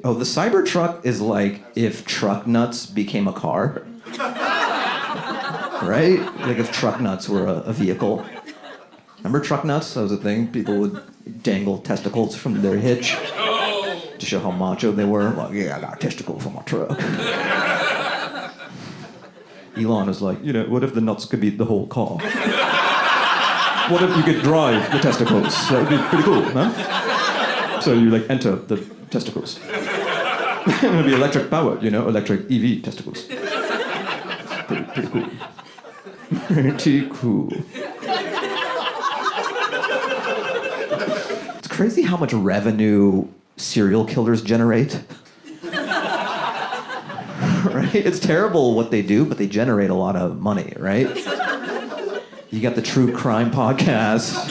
Oh, the Cybertruck is like if truck nuts became a car. Right? Like if truck nuts were a vehicle. Remember truck nuts? That was a thing. People would dangle testicles from their hitch to show how macho they were. Like, yeah, I got a testicle from my truck. Elon was like, what if the nuts could be the whole car? What if you could drive the testicles? That would be pretty cool, huh? So you enter the testicles. It would be electric powered, electric EV testicles. Pretty cool. Pretty cool. It's crazy how much revenue serial killers generate. Right? It's terrible what they do, but they generate a lot of money, right? You got the true crime podcast.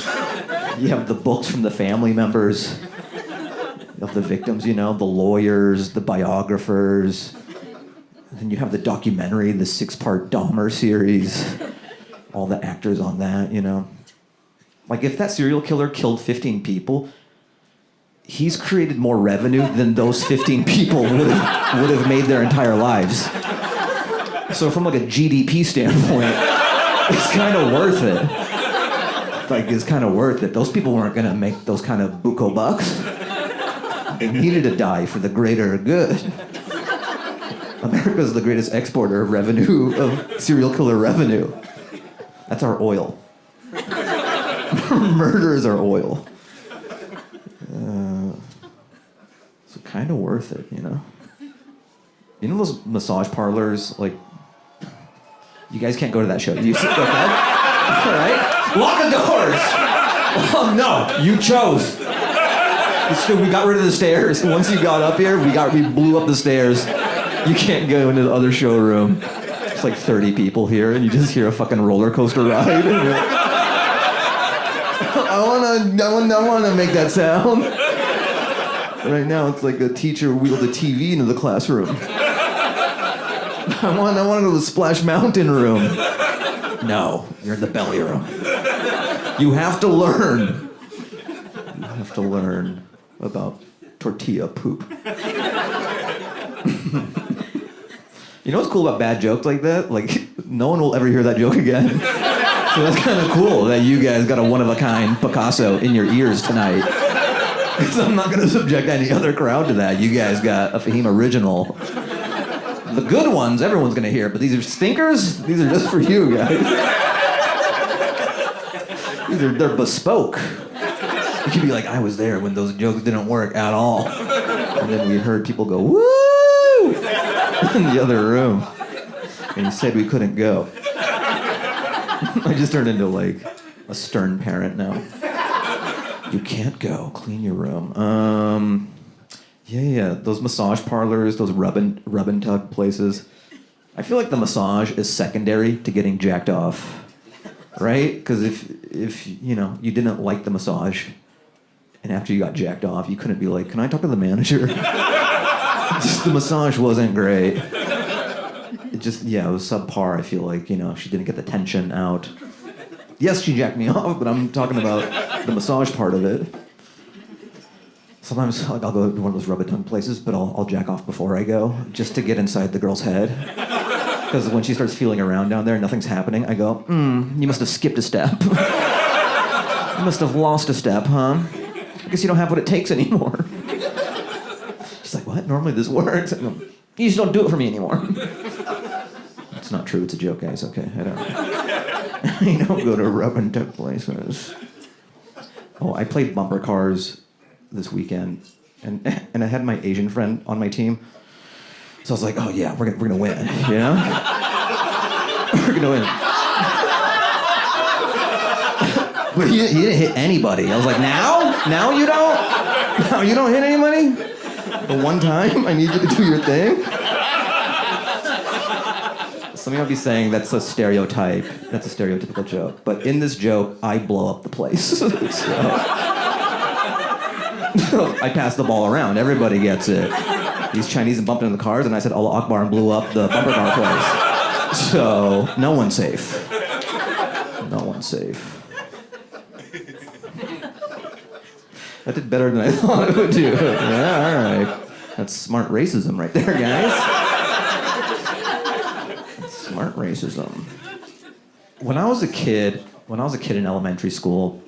You have the books from the family members of the victims, the lawyers, the biographers. And you have the documentary, the 6-part Dahmer series. All the actors on that, Like if that serial killer killed 15 people, he's created more revenue than those 15 people would have made their entire lives. So from like a GDP standpoint, it's kind of worth it. It's kind of worth it. Those people weren't going to make those kind of buco bucks. They needed to die for the greater good. America's the greatest exporter of revenue, of serial killer revenue. That's our oil. Murder is our oil. So kind of worth it, You know those massage parlors, you guys can't go to that show. You okay? All right? Lock the doors! Oh, no, you chose. We got rid of the stairs. Once you got up here, we blew up the stairs. You can't go into the other showroom. It's like 30 people here, and you just hear a fucking roller coaster ride. I wanna make that sound. Right now, it's like a teacher wheeled a TV into the classroom. I want to go to the Splash Mountain room. No, you're in the belly room. You have to learn. You have to learn about tortilla poop. You know what's cool about bad jokes like that? No one will ever hear that joke again. So that's kind of cool that you guys got a one-of-a-kind Picasso in your ears tonight. Because I'm not going to subject any other crowd to that. You guys got a Fahim original. The good ones, everyone's going to hear, but these are stinkers? These are just for you guys. They're bespoke. You could be like, I was there when those jokes didn't work at all. And then we heard people go, woo! In the other room. And he said we couldn't go. I just turned into a stern parent now. You can't go. Clean your room. Yeah. Those massage parlors, those rub and tug places. I feel like the massage is secondary to getting jacked off, right? Because if you didn't like the massage, and after you got jacked off, you couldn't be like, "Can I talk to the manager?" Just the massage wasn't great. It was subpar. I feel like she didn't get the tension out. Yes, she jacked me off, but I'm talking about the massage part of it. Sometimes I'll go to one of those rub-a-tongue places, but I'll jack off before I go, just to get inside the girl's head. Because when she starts feeling around down there and nothing's happening, I go, you must have skipped a step. You must have lost a step, huh? I guess you don't have what it takes anymore. She's like, what? Normally this works. I go, you just don't do it for me anymore. It's not true. It's a joke, guys. Okay, I don't go to rub-and-tug places. Oh, I played bumper cars this weekend, and I had my Asian friend on my team. So I was like, oh yeah, we're gonna win, We're gonna win. But he didn't hit anybody. I was like, now you don't? Now you don't hit anybody? The one time I need you to do your thing? Some of you might be saying that's a stereotype. That's a stereotypical joke. But in this joke, I blow up the place. I pass the ball around. Everybody gets it. These Chinese bumped into the cars, and I said Allah Akbar and blew up the bumper car place. So no one's safe. No one's safe. That did better than I thought it would do. Yeah, all right. That's smart racism right there, guys. That's smart racism. When I was a kid in elementary school,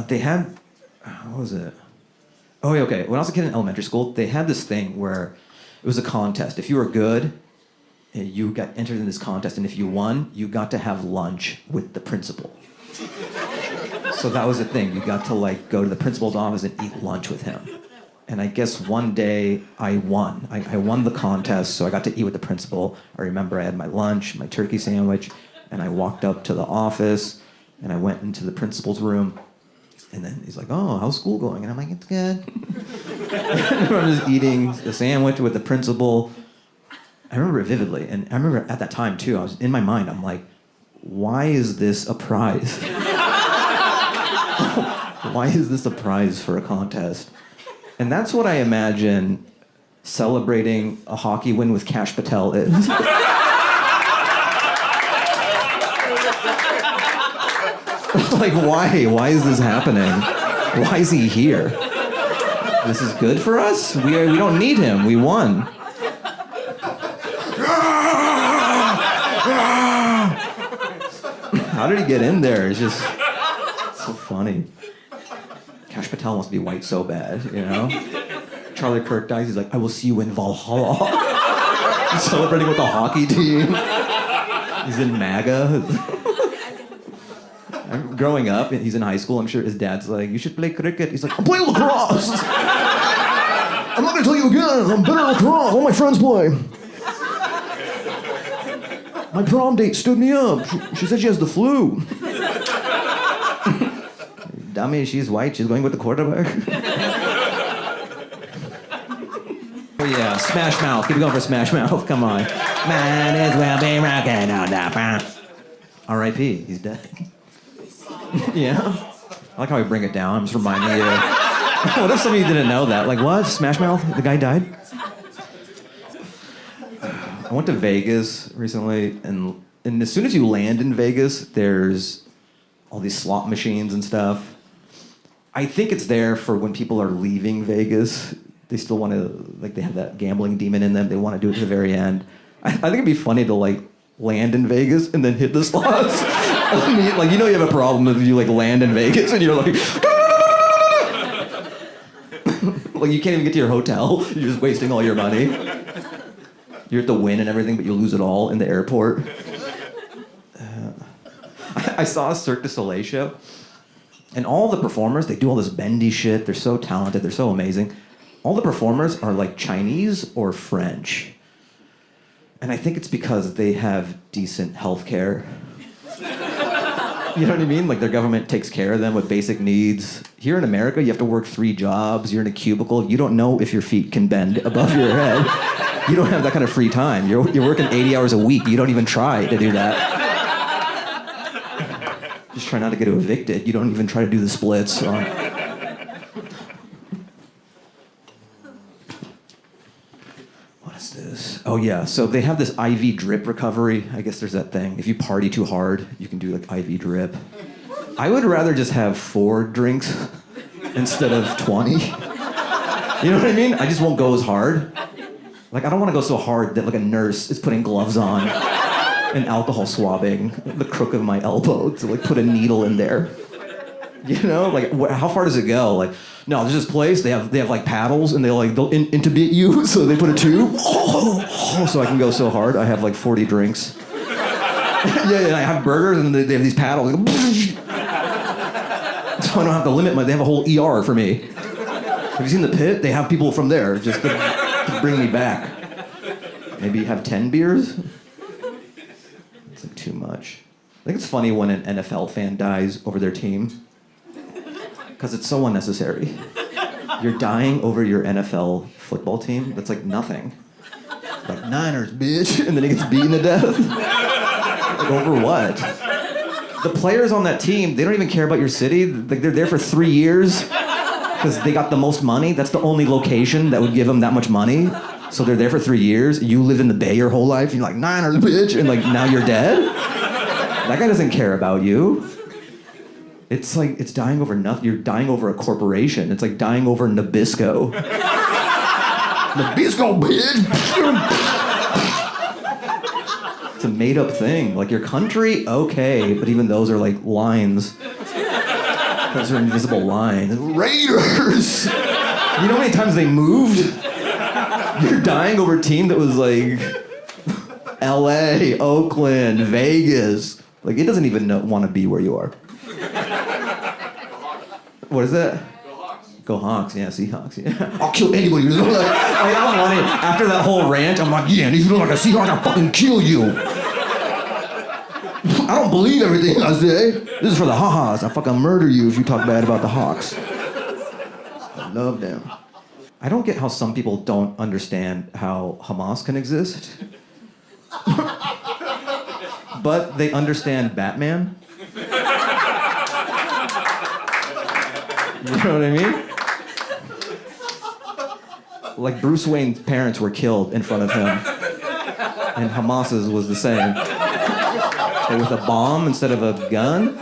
they had, what was it? Oh, yeah, okay. When I was a kid in elementary school, they had this thing where it was a contest. If you were good, you got entered in this contest, and if you won, you got to have lunch with the principal. So that was the thing. You got to like go to the principal's office and eat lunch with him. And I guess one day I won. I won the contest, so I got to eat with the principal. I remember I had my lunch, my turkey sandwich, and I walked up to the office, and I went into the principal's room, and then he's like, "Oh, how's school going?" And I'm like, "It's good." I'm just eating the sandwich with the principal. I remember it vividly, and I remember at that time, too, I was in my mind, I'm like, why is this a prize? Why is this a prize for a contest? And that's what I imagine celebrating a hockey win with Kash Patel is. Like, why? Why is this happening? Why is he here? This is good for us? We don't need him. We won. How did he get in there? It's just so funny. Kash Patel wants to be white so bad, you know? Charlie Kirk dies, he's like, "I will see you in Valhalla." He's celebrating with the hockey team. He's in MAGA. Growing up, he's in high school, I'm sure his dad's like, "You should play cricket." He's like, "I'm playing lacrosse." "I'm not gonna tell you again, I'm better at lacrosse. All my friends play." "My prom date stood me up. She said she has the flu." "Dummy, she's white. She's going with the quarterback." Oh yeah, Smash Mouth. Keep going for Smash Mouth. Come on. "Might as well be rocking on the pop." R.I.P. He's dead. Yeah. I like how we bring it down. I'm just reminding you. What if some of you didn't know that? Like, what? Smash Mouth? The guy died? I went to Vegas recently, and as soon as you land in Vegas, there's all these slot machines and stuff. I think it's there for when people are leaving Vegas. They still want to, like, they have that gambling demon in them. They want to do it to the very end. I think it'd be funny to, like, land in Vegas and then hit the slots. I mean, like, you know you have a problem if you, like, land in Vegas and you're like... Like, you can't even get to your hotel. You're just wasting all your money. You're at the win and everything, but you lose it all in the airport. I saw a Cirque du Soleil show, and all the performers, they do all this bendy shit. They're so talented. They're so amazing. All the performers are like Chinese or French. And I think it's because they have decent health care. You know what I mean? Like, their government takes care of them with basic needs. Here in America, you have to work 3 jobs. You're in a cubicle. You don't know if your feet can bend above your head. You don't have that kind of free time. You're working 80 hours a week. You don't even try to do that. Just try not to get evicted. You don't even try to do the splits. What is this? Oh, yeah. So they have this IV drip recovery. I guess there's that thing. If you party too hard, you can do, like, IV drip. I would rather just have 4 drinks instead of 20. You know what I mean? I just won't go as hard. Like, I don't want to go so hard that, like, a nurse is putting gloves on and alcohol swabbing the crook of my elbow to, like, put a needle in there. You know? Like, how far does it go? Like, no, there's this place, they have like, paddles, and they'll intubate you, so they put a tube. So I can go so hard, I have, like, 40 drinks. Yeah, I have burgers, and they have these paddles. So I don't have to limit they have a whole ER for me. Have you seen The Pit? They have people from there just to bring me back. Maybe have 10 beers? It's like too much. I think it's funny when an NFL fan dies over their team. Because it's so unnecessary. You're dying over your NFL football team? That's like nothing. Like, Niners, bitch. And then he gets beaten to death. Like, over what? The players on that team, they don't even care about your city. Like, they're there for 3 years because they got the most money. That's the only location that would give them that much money. So they're there for 3 years. You lived in the Bay your whole life. And you're like, Niners, bitch. And, like, now you're dead? That guy doesn't care about you. It's like, it's dying over nothing. You're dying over a corporation. It's like dying over Nabisco. The disco, bitch. It's a made-up thing. Like, your country, okay, but even those are like lines. Those are invisible lines. Raiders! You know how many times they moved? You're dying over a team that was like LA, Oakland, Vegas. Like, it doesn't even want to be where you are. What is that? Go Hawks, yeah, Seahawks, yeah. I'll kill anybody. Like, I was funny. After that whole rant, I'm like, yeah, and if you look like a Seahawk, I'll fucking kill you. I don't believe everything I say. This is for the ha-has. I'll fucking murder you if you talk bad about the Hawks. I love them. I don't get how some people don't understand how Hamas can exist. But they understand Batman. You know what I mean? Like, Bruce Wayne's parents were killed in front of him, and Hamas's was the same. But with a bomb instead of a gun.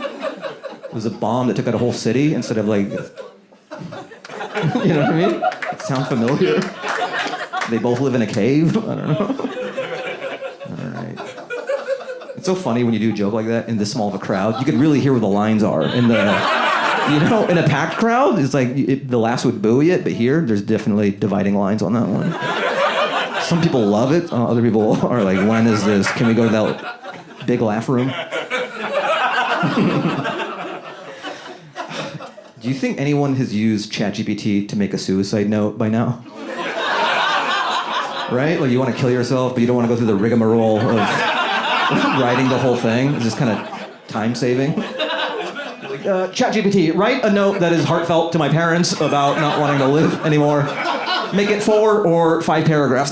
It was a bomb that took out a whole city instead of, like... You know what I mean? It sound familiar? They both live in a cave? I don't know. All right. It's so funny when you do a joke like that in this small of a crowd. You can really hear where the lines are in the... You know, in a packed crowd, it's like the laughs would buoy it, but here, there's definitely dividing lines on that one. Some people love it. Other people are like, when is this? Can we go to that big laugh room? Do you think anyone has used ChatGPT to make a suicide note by now? Right? Like, you want to kill yourself, but you don't want to go through the rigmarole of writing the whole thing. It's just kind of time-saving. ChatGPT, write a note that is heartfelt to my parents about not wanting to live anymore. Make it 4 or 5 paragraphs.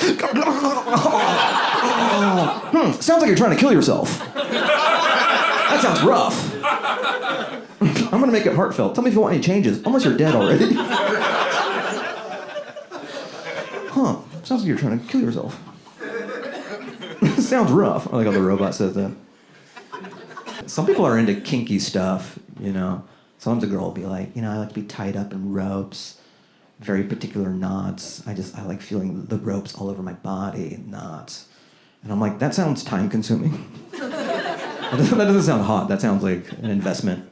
Sounds like you're trying to kill yourself. That sounds rough. I'm gonna make it heartfelt. Tell me if you want any changes, unless you're dead already. Sounds like you're trying to kill yourself. Sounds rough. I like how the robot says that. Some people are into kinky stuff, you know. Sometimes a girl will be like, you know, I like to be tied up in ropes, very particular knots. I like feeling the ropes all over my body, knots. And I'm like, that sounds time consuming. That doesn't sound hot. That sounds like an investment.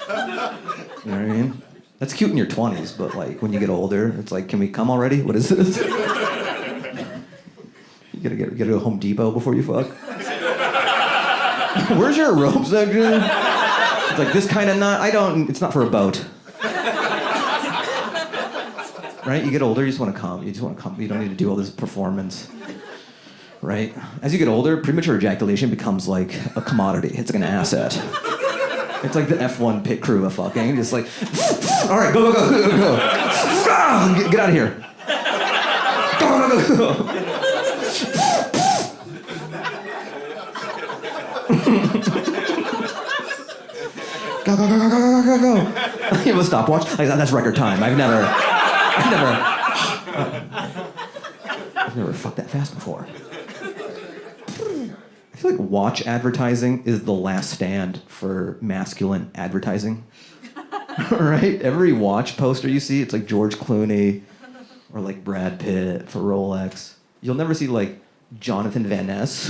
You know what I mean? That's cute in your 20s, but like when you get older, it's like, can we come already? What is this? You gotta go to Home Depot before you fuck. Where's your rope section? It's like, this kind of knot, it's not for a boat. Right? You get older, you just want to come. You don't need to do all this performance. Right? As you get older, premature ejaculation becomes like a commodity. It's like an asset. It's like the F1 pit crew of fucking. Just like, all right, go. Get out of here. Go. Go. You have a stopwatch? Like, that's record time. I've never fucked that fast before. I feel like watch advertising is the last stand for masculine advertising. Right? Every watch poster you see, it's like George Clooney or like Brad Pitt for Rolex. You'll never see like Jonathan Van Ness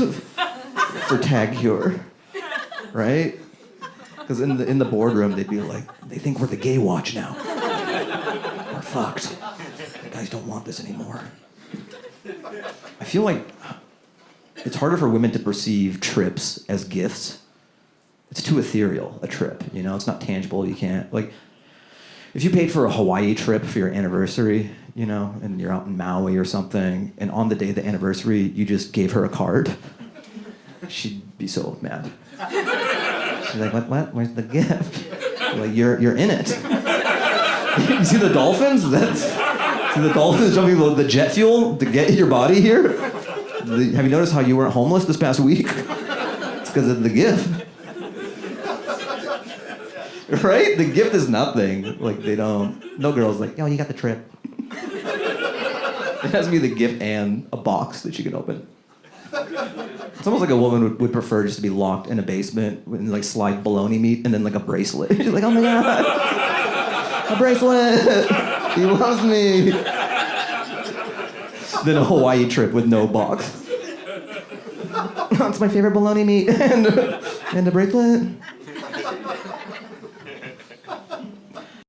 for Tag Heuer. Right? Because in the boardroom, they'd be like, they think we're the gay watch now. We're fucked. You guys don't want this anymore. I feel like it's harder for women to perceive trips as gifts. It's too ethereal, a trip, you know? It's not tangible, you can't, like, if you paid for a Hawaii trip for your anniversary, you know, and you're out in Maui or something, and on the day of the anniversary, you just gave her a card, she'd be so mad. She's like, what? Where's the gift? Like, you're in it. You see the dolphins? See the dolphins jumping the jet fuel to get your body here? Have you noticed how you weren't homeless this past week? It's because of the gift. Right? The gift is nothing. Like, no girl's like, yo, you got the trip. It has to be the gift and a box that you can open. It's almost like a woman would prefer just to be locked in a basement with like slide bologna meat and then like a bracelet. She's like, oh my God, a bracelet. He loves me. than a Hawaii trip with no box. It's my favorite bologna meat and a bracelet.